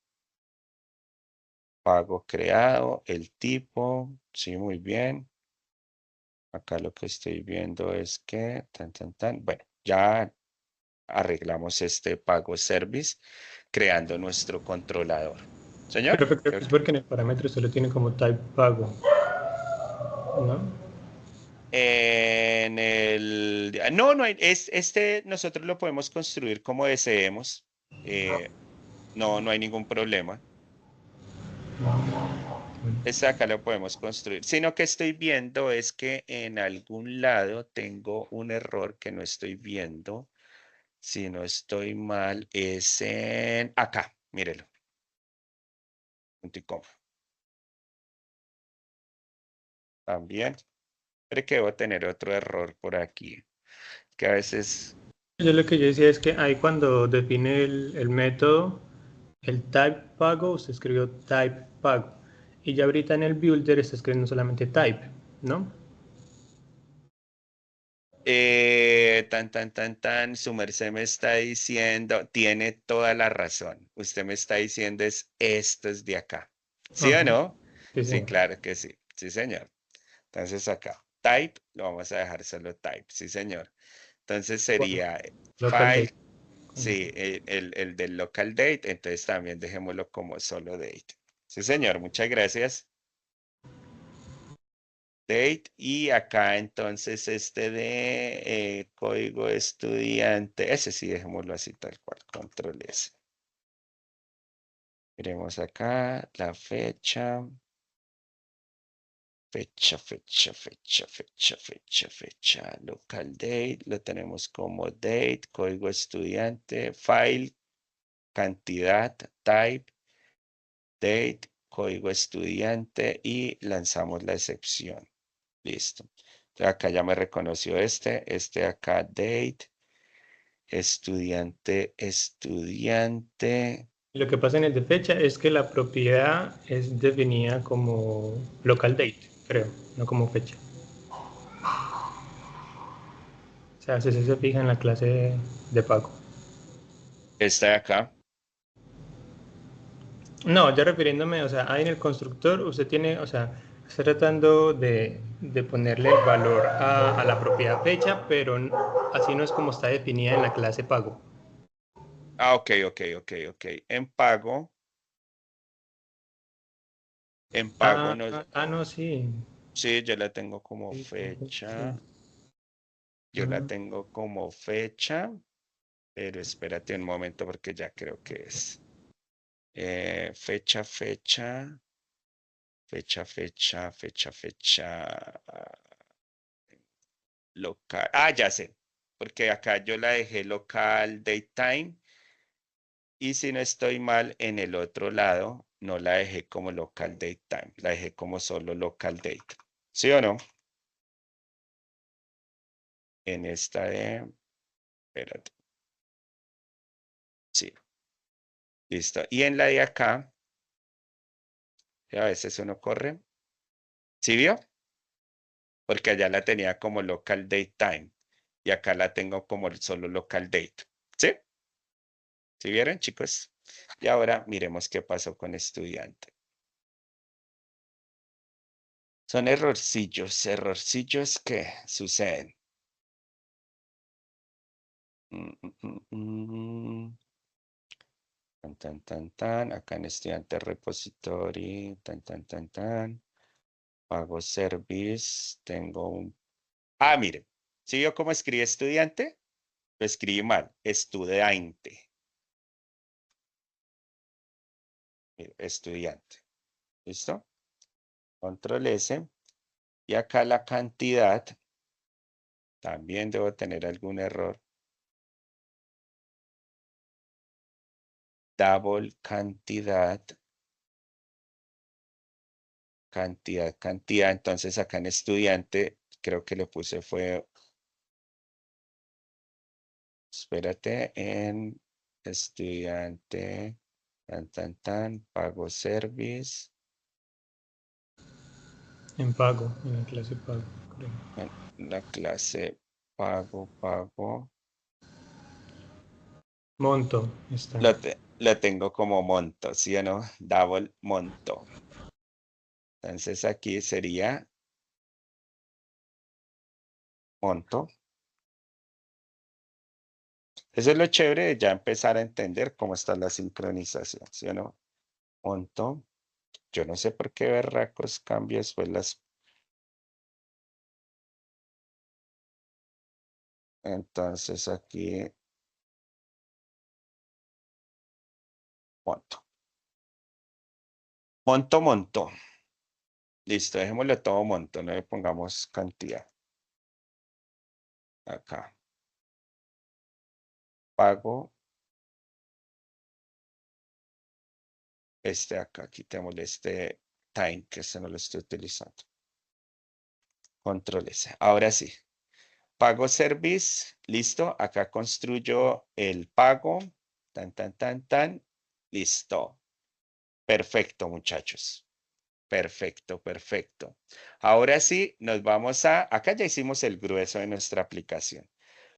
Pago creado, el tipo, sí, muy bien. Acá lo que estoy viendo es que, bueno, ya arreglamos este pago service creando nuestro controlador. Señor. Pero creo que es porque en el parámetro solo tiene como type pago, ¿no? No hay, nosotros lo podemos construir como deseemos. No hay ningún problema. Este acá lo podemos construir. Sino que estoy viendo es que en algún lado tengo un error que no estoy viendo. Si no estoy mal, es en acá. Mírelo. Punto y coma. También. Creo que debo tener otro error por aquí. Que a veces. Yo lo que yo decía es que ahí cuando define el método, el type pago, usted escribió type pago. Y ya ahorita en el builder está escribiendo solamente type, ¿no? Su merced me está diciendo, tiene toda la razón. Usted me está diciendo estos de acá. ¿Sí o no? Sí, Sí, señor. claro que sí. Sí, señor. Entonces acá, type, lo vamos a dejar solo type. Sí, señor. Entonces sería Local file, date. sí, el del local date. Entonces también dejémoslo como solo date. Sí, señor. Muchas gracias. Date y acá entonces este de código estudiante, ese sí dejémoslo así tal cual, control S. Miremos acá la fecha, local date, lo tenemos como date, código estudiante, file, cantidad, type, date, código estudiante y lanzamos la excepción. Listo. Acá ya me reconoció este acá, date, estudiante. Lo que pasa en el de fecha es que la propiedad es definida como local date, creo, no como fecha. O sea, si se fija en la clase de pago. Esta de acá. No, ya refiriéndome, o sea, ahí en el constructor usted tiene, o sea, está tratando de ponerle el valor a la propiedad fecha, pero así no es como está definida en la clase pago. Ok. En pago. En pago no. No, sí. Sí, yo la tengo como Sí, fecha. sí. Yo la tengo como fecha. Pero espérate un momento porque ya creo que es. Fecha. Local. Ah, ya sé. Porque acá yo la dejé local date time. Y si no estoy mal, en el otro lado, no la dejé como local date time. La dejé como solo local date. ¿Sí o no? En esta de. Espérate. Sí. Listo. Y en la de acá, a veces uno corre. ¿Sí vio? Porque allá la tenía como local date time. Y acá la tengo como solo local date. ¿Sí? ¿Sí vieron, chicos? Y ahora miremos qué pasó con estudiante. Son errorcillos que suceden. Acá en estudiante repository. Pago service. Tengo un. Ah, mire. ¿Sí vio cómo escribe estudiante? Lo escribí mal. Estudiante. Mire, estudiante. ¿Listo? Control S. Y acá la cantidad. También debo tener algún error. Double cantidad. Cantidad. Entonces acá en estudiante creo que le puse fue. Espérate, en estudiante. Pago service. En pago, en la clase pago, creo. En la clase pago. Monto está. Lo tengo como monto, ¿sí o no? Double monto. Entonces aquí sería monto. Eso es lo chévere de ya empezar a entender cómo está la sincronización, ¿sí o no? Monto. Yo no sé por qué berracos cambia después las... Entonces aquí... Monto. Monto. Listo, dejémosle todo monto, no le pongamos cantidad. Acá. Pago. Acá, quitémosle este time, que este no lo estoy utilizando. Control S. Ahora sí. Pago service, listo. Acá construyo el pago. Tan. Listo. Perfecto, muchachos. Perfecto. Ahora sí, nos vamos a... Acá ya hicimos el grueso de nuestra aplicación.